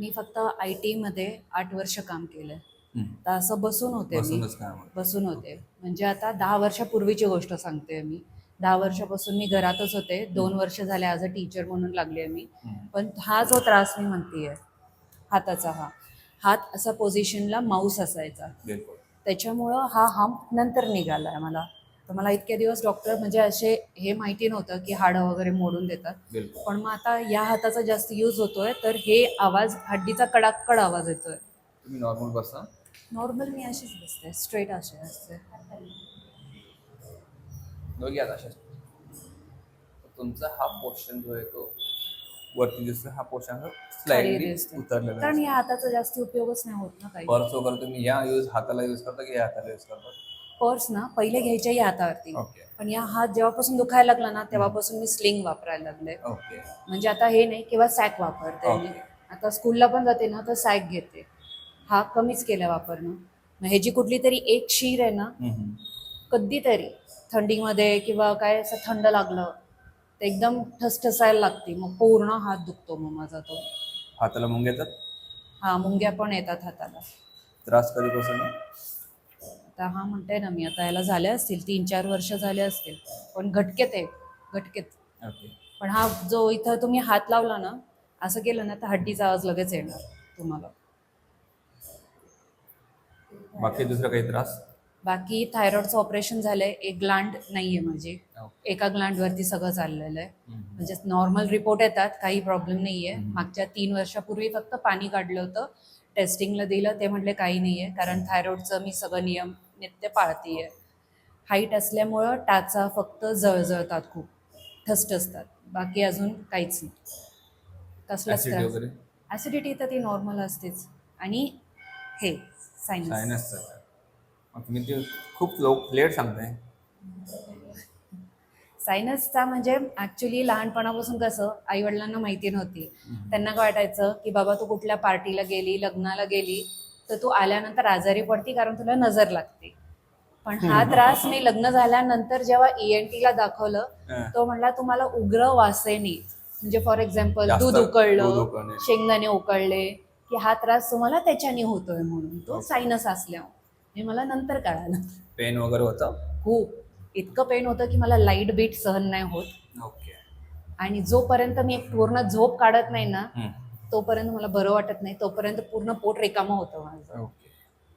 मी फक्त IT मध्ये 8 वर्ष काम केलंय. हम्म. तर असं बसून होते मी. बसूनच काम होतं. बसून होते. ओके. म्हणजे आता 10 वर्षापूर्वीची गोष्ट सांगते मी. 10 वर्षापासून मी घरातच होते. 2 वर्ष झाले ॲज अ टीचर म्हणून लागले मी. हम्म. पण हा जो त्रास मी म्हणतेय, हाताचा हात असा पोझिशनला माऊस असायचा. बिलकुल. त्याच्यामुळं हा हंप नंतर निघाला आहे मला. तर मला इतके दिवस डॉक्टर म्हणजे असे हे माहिती नव्हतं की हाडं वगैरे मोडून देतात. बिलकुल. पण मग आता या हाताचा जास्त यूज होतोय तर हे आवाज हड्डीचा कडाकड आवाज येतोय. तुम्ही नॉर्मल बसा. नॉर्मल मी अशीच बसते, स्ट्रेट असे असते. दोघी आता अशाच. तुमचा हा पोर्शन जो आहे तो वरती दिसतो, हा पोर्शन खाली स्लाइडली दिसते उतरलेला कारण दिसतो. या हाताचा जास्त उपयोगच नाही होत ना काही. पर्स वगैरे तुम्ही या हाताला यूज करता की या हाताला यूज करता? पर्स ना पहिले घ्यायच्या या हातावरती. ओके. पण या हात जेव्हापासून दुखायला लागला ना तेव्हापासून मी स्लिंग वापरायला लागले. ओके. म्हणजे आता हे नाही किंवा सॅक वापरते मी. ओके. आता स्कूलला पण जाते ना तर सॅक घेते. हा कमीच केला वापरणं. मग ह्याची कुठली तरी एक शीर आहे ना, कधीतरी थंडीमध्ये किंवा काय असं थंड लागलं तर एकदम ठसठसायला लागते. मग पूर्ण हात दुखतो मग माझा तो. हाताला मुंग येतात? हा, मुंग्या पण येतात हाताला. त्रास कधीपासून आहे? आता हा म्हणते ना मी, आता याला झाले असतील 3-4 वर्ष झाले असतील. पण घटकेत आहे, घटकेत. ओके. पण हा जो इथं तुम्ही हात लावला ना, असं केलं ना तर हड्डीचा आवाज लगेच येणार तुम्हाला. बाकी दुसरा काही त्रास? बाकी थायरॉइडचं ऑपरेशन झालंय. एक ग्लँड नाहीये माझी. ओके. एका ग्लँडवरती सगळं चाललेलं आहे. हम्म. म्हणजे नॉर्मल रिपोर्ट येतात, काही प्रॉब्लेम नाहीये. हम्म. मागच्या 3 वर्षापूर्वी फक्त पाणी काढलं होतं, टेस्टिंगला दिलं, ते म्हटले काही नाहीये कारण थायरॉइडचं मी सगळं नियम नित्य पाळतीये. हाईट असल्यामुळं टाचा फक्त जळजळतात, खूप ठसठसतात. बाकी अजून काहीच नाही, कसलाच ऍसिडिटी त्रास. वगैरे? ॲसिडिटी तर ती नॉर्मल असतेच. आणि हे सायनस. सायनसचा. मग तुम्ही ते खूप लेट सांगताय. सायनसचा म्हणजे ॲक्च्युली लहानपणापासून कसं आईवडिलांना माहिती नव्हती. त्यांना काय वाटायचं की बाबा तू कुठल्या पार्टीला गेली, लग्नाला गेली तर तू आल्यानंतर आजारी पडती कारण तुला नजर लागते. पण हा त्रास मी लग्न झाल्यानंतर जेव्हा ENTला दाखवलं, तो म्हणला तुम्हाला उग्र वासेनी, म्हणजे फॉर एक्झाम्पल जास्त दूध दूध उकळलं, उकळणे. शेंगदाणे उकळले की हा त्रास तुम्हाला त्याच्याने होतोय म्हणून, तो ओके. सायनस असल्यामुळे. हे मला नंतर कळालं. पेन वगैरे होतं? खूप. इतकं पेन होतं की मला लाईट बीट सहन नाही होत. ओके. आणि जोपर्यंत मी एक पूर्ण झोप काढत नाही ना, तोपर्यंत मला बरं वाटत नाही. तोपर्यंत पूर्ण पोट रिकामं होतं माझं. ओके.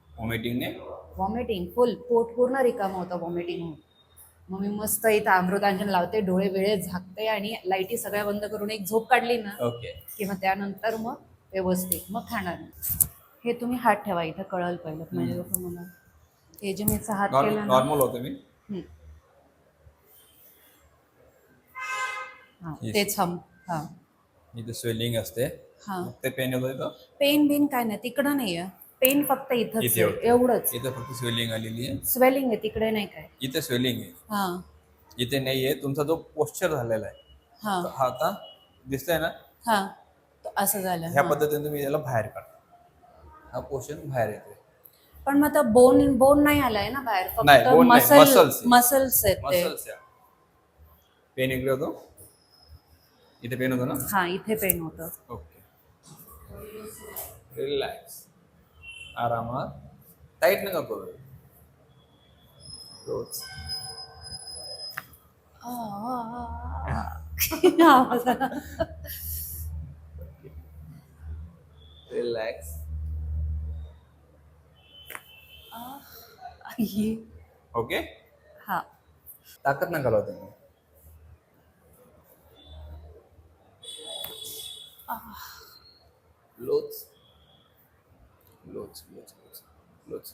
व्हॉमिटिंगने? व्हॉमिटिंग फुल, पोट पूर्ण रिकामं होतं व्हॉमिटिंग होऊन. मग मी मस्त इथं अमृतांजन लावते, डोळे वेळे झाकते आणि लाईटी सगळ्या बंद करून एक झोप काढली ना, ओके. की मग त्यानंतर मग व्यवस्थित मग खाणार. हे तुम्ही हात ठेवा इथं, कळलं पहिलं म्हणजे जसं मला हे जे मी हात केला ना. नॉर्मल होतं मी. हां, Yes. तेच हम. हां इथे स्वेलिंग असते. हां. मग ते पेन येतं इथं? पेन बिन काय नाही, तिकडं नाही आहे. पेन फक्त इथंच इथे आहे, होतं. एवढंच. इथं फक्त स्वेलिंग आलेली आहे. स्वेलिंग आहे, तिकडे नाही काय. इथे स्वेलिंग आहे, हां इथे नाहीये. तुमचा जो पोश्चर झालेला आहे हां हा आता दिसतंय ना, हां, तो असं झालं. ह्या हां. पद्धतीने तुम्ही याला बाहेर काढता. हा पोर्शन बाहेर येतोय. पण मग आता बोन बोन नाही आलाय ना बाहेर, नाही, फक्त बोन नाही, मसल्स मसल्स आहेत ते. मसल्स या. पेन इकडे होतो, इथे पेन होतो ना. हां, इथे पेन होतं. ओके. रिलॅक्स, आरामात, टाईट नका करू. रोज आवाज आला. रिलॅक्स. आई. ओके. हां. ताकद नका लावू तुम्ही. लोच लोच लोच लोच लोच.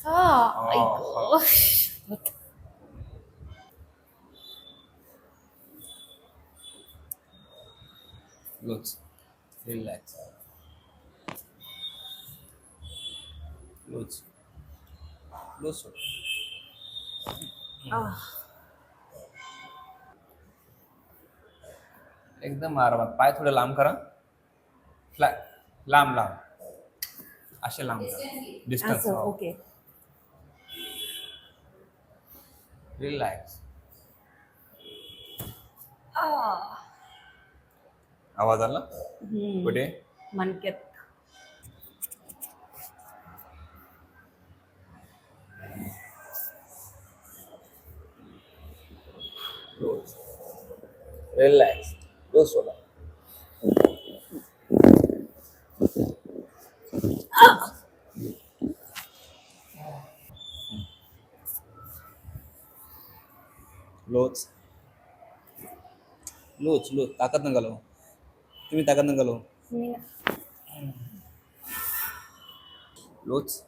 आई गं. लोच. रिलॅक्स. लोच लोच सोड. एकदम आरामात. पाय थोडे लांब करा. लांब लांब असे लांब करा. डिस्टन्स. असं ओके. रिलॅक्स. आवाज आला कुठे? मनक्यात. रिलॅक्स. डोस सोडा. लोच लोच लोच ताकद न घालव. तुम्ही ताकद न घालव. मी लोच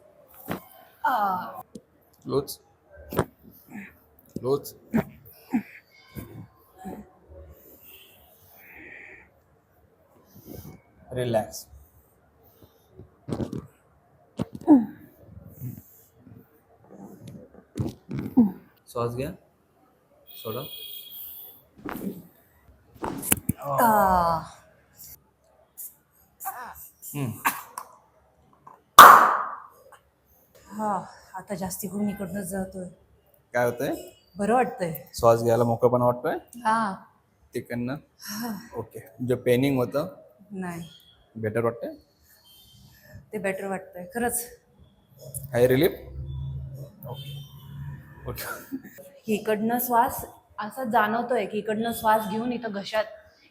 आ, लोच लोच. रिलॅक्स. श्वास घ्या. सोडा. आ. हा आता जास्ती करून इकडनं जातोय. काय होतंय? बरं वाटतंय. श्वास घ्यायला मोकळपणा वाटतोय हा. तिकडनं. ओके. जे पेनिंग होतं नाही, बेटर वाटतंय. ते बेटर वाटतंय खरंच. हाय रिलीफ. Okay okay. इकडनं श्वास असा जाणवतोय की इकडनं श्वास घेऊन इथं घशात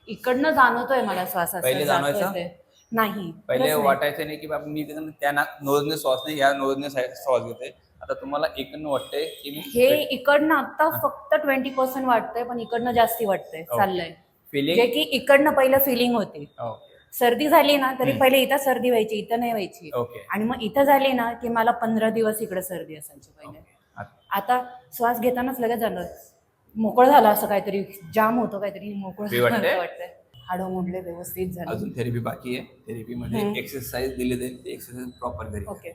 इकडनं जाणवतोय मला श्वास असा पहिले जातोय जाणवायचा? ते. नाही पहिले खरंच नाही. वाटायचं नाही की बाबा मी त्या नोजने श्वास नाही, या नोजने श्वास घेते. आता तुम्हाला इकडनं वाटतंय की मी हे इकडनं आता फक्त 20% वाटतंय, पण इकडनं जास्ती वाटतंय. चाललंय फिलिंग. जे की इकडनं पहिलं फिलिंग होती. ओके सर्दी झाली ना तरी पहिले इथं सर्दी व्हायची, इथं नाही व्हायची. ओके. आणि मग इथं झाली ना की मला 15 दिवस इकडे सर्दी असायची पहिले. आता श्वास घेतानाच लगेच झालं मोकळं झालं, असं काहीतरी जाम होतं, काहीतरी मोकळं फ्री वाटतंय? झालं वाटतंय. हाडं मोडले व्यवस्थित झालं. अजून थेरपी बाकी आहे. थेरपीमध्ये एक्सरसाइज दिले जाईल, ते एक्सरसाइज प्रॉपर घरी. ओके.